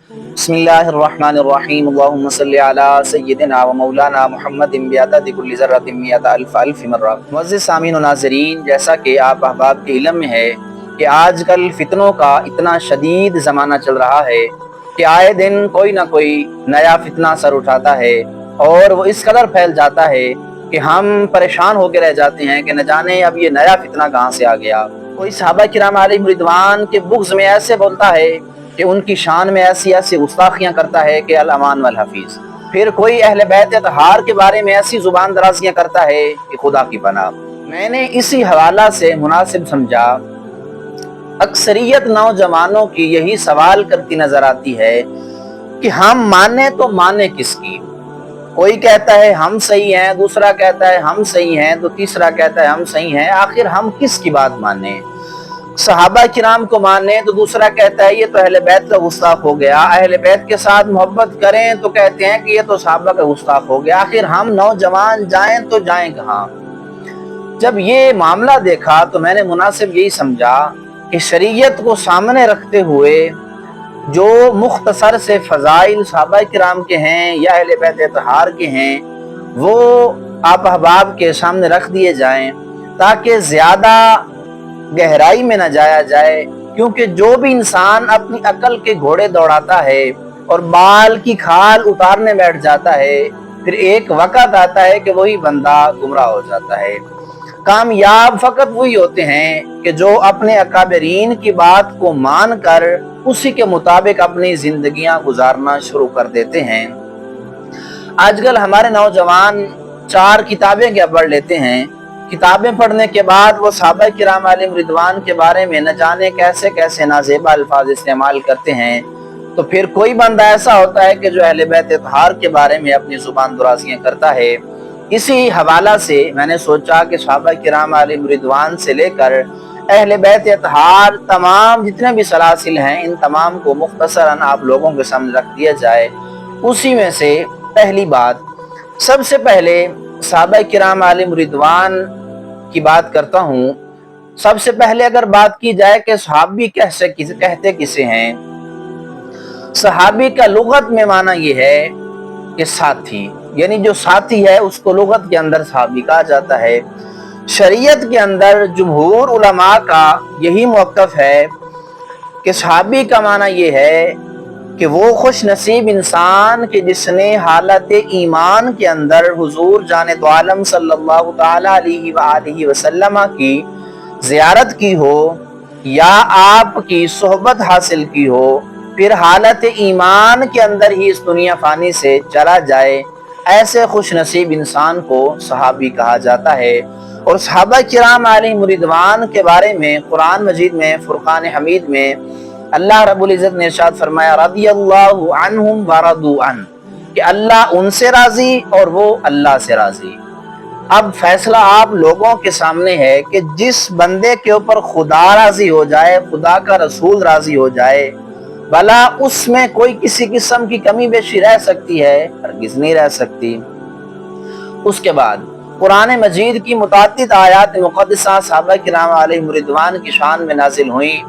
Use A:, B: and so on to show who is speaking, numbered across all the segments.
A: बिस्मिल्लाहिर्रहमानिर्रहीम अल्लाहुम्मा सल्लि अला सय्यिदिना व मौलाना मुहम्मदिन बिअदद कुल्लि ज़र्रतिन मिअत अल्फ अल्फ मर्रा। मुअज़्ज़िज़ सामीन व नाज़रीन, जैसा कि आप अहबाब के इल्म में है कि आजकल फितनों का इतना शदीद ज़माना चल रहा है कि आए दिन कोई ना कोई नया फितना सर उठाता है और वो इस कदर फैल जाता है कि हम परेशान होकर रह जाते हैं कि न जाने अब ये नया फितना कहाँ से आ गया। कोई सहाबा किराम अलैहिम रिदवान के बुग़्ज़ में ऐसे बोलता है कि उनकी शान में ऐसी ऐसी गुस्ताखियां करता है कि अल अमान वल हफीज। फिर कोई अहले बैत अतहार के बारे में ऐसी जुबान दराजियां करता है कि खुदा की पनाह। मैंने इसी हवाला से मुनासिब समझा, अक्सरियत नौजवानों की यही सवाल करती नजर आती है कि हम माने तो माने किसकी। कोई कहता है हम सही हैं, दूसरा कहता है हम सही हैं, तो तीसरा कहता है हम सही हैं। आखिर हम किसकी बात माने? सहाबा किराम को माने तो दूसरा कहता है ये तो अहले बैत का गुस्ताख हो गया। अहले बैत के साथ मोहब्बत करें तो कहते हैं कि ये तो सहाबा का गुस्ताख हो गया। आखिर हम नौजवान जाएं तो जाएं कहाँ? जब ये मामला देखा तो मैंने मुनासिब यही समझा कि शरीयत को सामने रखते हुए जो मुख्तसर से फजाइल सहाबा किराम के हैं या अहले बैत अतहार के हैं वो आप अहबाब के सामने रख दिए जाएं ताकि ज्यादा गहराई में न जाया जाए। क्योंकि जो भी इंसान अपनी अकल के घोड़े दौड़ाता है और बाल की खाल उतारने बैठ जाता है, फिर एक वक़्त आता है कि वही बंदा गुमराह हो जाता है। कामयाब फकत वही होते हैं कि जो अपने अकाबरीन की बात को मानकर उसी के मुताबिक अपनी जिंदगियां गुजारना शुरू कर देते हैं। आजकल हमारे नौजवान 4 किताबें क्या पढ़ लेते हैं, किताबें पढ़ने के बाद वो सहाबा किराम अलैहिम रिदवान के बारे में न जाने कैसे कैसे नाज़ेबा अल्फाज इस्तेमाल करते हैं। तो फिर कोई बंदा ऐसा होता है कि जो अहले बैत अतहार के बारे में अपनी जुबान दराज़ियां करता है। इसी हवाला से मैंने सोचा कि सहाबा किराम अलैहिम रिदवान से लेकर अहले बैत अतहार तमाम जितने भी सलासिल हैं, इन तमाम को मुख्तसरन आप लोगों के सामने रख दिया जाए। उसी में से पहली बात, सबसे पहले सहाबा किराम अलैहिम रिदवान की बात करता हूँ। सबसे पहले अगर बात की जाए कि सहाबी कहते किसे हैं, सहाबी का लुगत में माना ये है कि साथी, यानी जो साथी है उसको लुगत के अंदर सहाबी कहा जाता है। शरीयत के अंदर जुमहूर उलमा का यही मौक़िफ़ है कि सहाबी का माना ये है कि वो खुश नसीब इंसान कि जिसने हालत ईमान के अंदर हुजूर जाने दो आलम सल्लल्लाहु तआला अलैहि वसल्लम की ज़ियारत की हो या आपकी सोहबत हासिल की हो, फिर हालत ईमान के अंदर ही इस दुनिया फ़ानी से चला जाए। ऐसे खुश नसीब इंसान को सहाबी कहा जाता है। और सहाबा किराम अलैहिम रिदवान के बारे में कुरान मजीद में फुरकान हमीद में अल्लाह रब्बुल इज़्ज़त ने इरशाद फरमाया, रदियल्लाहु अन्हुम व रदू अन, कि अल्लाह उनसे राजी और वो अल्लाह से राजी। अब फैसला आप लोगों के सामने है कि जिस बंदे के ऊपर खुदा राजी हो जाए, खुदा का रसूल राजी हो जाए, भला उसमें कोई किसी किस्म की कमी बेशी रह सकती है? हरगिज़ नहीं रह सकती। उसके बाद कुरान मजीद की मुताद्दिद आयात मुक़द्दसा सहाबा किराम अलैहिम रिदवान की शान में नाजिल हुई।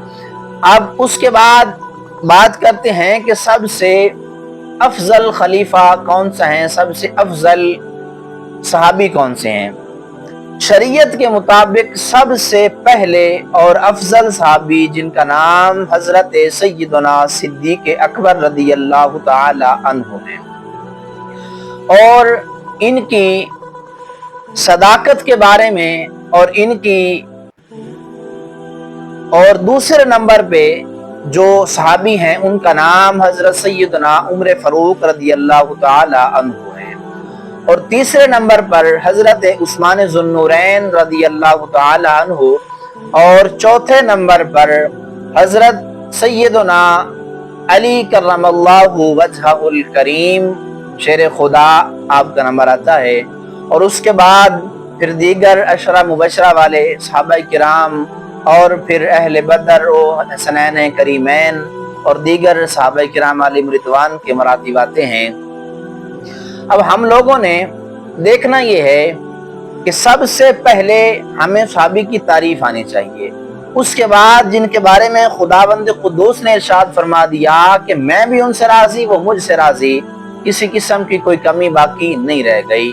A: अब उसके बाद बात करते हैं कि सबसे अफजल खलीफा कौन सा है, सबसे अफजल सहाबी कौन से हैं। शरीयत के मुताबिक सबसे पहले और अफजल सहाबी जिनका नाम हजरत सय्यदना सिद्दीक़ अकबर रदियल्लाहु ताला अन्हु है, और इनकी सदाकत के बारे में और दूसरे नंबर पे जो सहाबी हैं उनका नाम हजरत सय्यदना उमर फारूक रदियल्लाहु ताला अन्हु है, और तीसरे नंबर पर हजरत उस्मान ज़ुन्नूरैन रदियल्लाहु ताला अन्हु, और चौथे नंबर पर हजरत सय्यदना अली करमल्लाहु वजहुल करीम शेर खुदा आपका नंबर आता है। और उसके बाद फिर दीगर अशरा मुबशरा वाले सहाबा किराम और फिर अहले बदर और हसनैन करीमैन और दीगर सहाबा किराम अलैहिम रिदवान के मरातिब आते हैं। अब हम लोगों ने देखना ये है कि सबसे पहले हमें सहाबी की तारीफ आनी चाहिए। اس کے بعد جن کے بارے میں خداوند قدوس نے ارشاد فرما دیا کہ میں بھی ان سے راضی وہ مجھ سے راضی، کسی قسم کی کوئی کمی باقی نہیں رہ گئی۔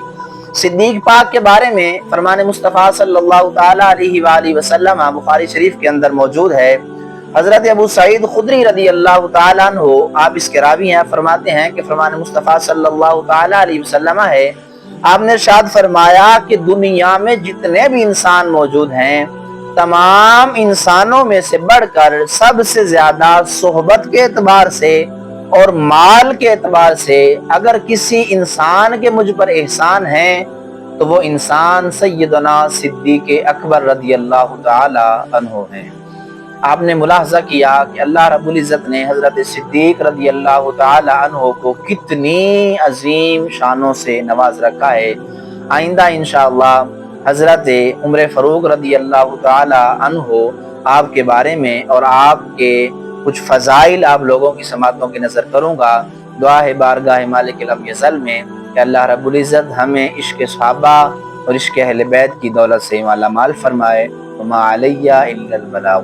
A: صدیق پاک کے بارے میں فرمان مصطفیٰ صلی اللہ تعالی علیہ وآلہ وسلم بخاری شریف کے اندر موجود ہے۔ حضرت ابو سعید خدری رضی اللہ تعالیٰ عنہ، آپ اس کے راوی ہیں، فرماتے ہیں کہ فرمان مصطفیٰ صلی اللہ تعالی علیہ وسلم ہے، آپ نے ارشاد فرمایا کہ دنیا میں جتنے بھی انسان موجود ہیں، تمام انسانوں میں سے بڑھ کر سب سے زیادہ صحبت کے اعتبار سے اور مال کے اعتبار سے اگر کسی انسان کے مجھ پر احسان ہے تو وہ انسان سیدنا صدیق اکبر رضی اللہ تعالی عنہ ہیں۔ آپ نے ملاحظہ کیا کہ اللہ رب العزت نے حضرت صدیق رضی اللہ تعالی عنہ کو کتنی عظیم شانوں سے نواز رکھا ہے۔ آئندہ انشاءاللہ حضرت عمر فاروق رضی اللہ تعالی عنہ آپ کے بارے میں اور آپ کے کچھ فضائل آپ لوگوں کی سماعتوں کی نظر کروں گا۔ دعا ہے بارگاہ مالک لم یزل میں کہ اللہ رب العزت ہمیں عشق صحابہ اور عشق اہل بیت کی دولت سے مالا مال فرمائے۔ وما علیہ الا البلاغ۔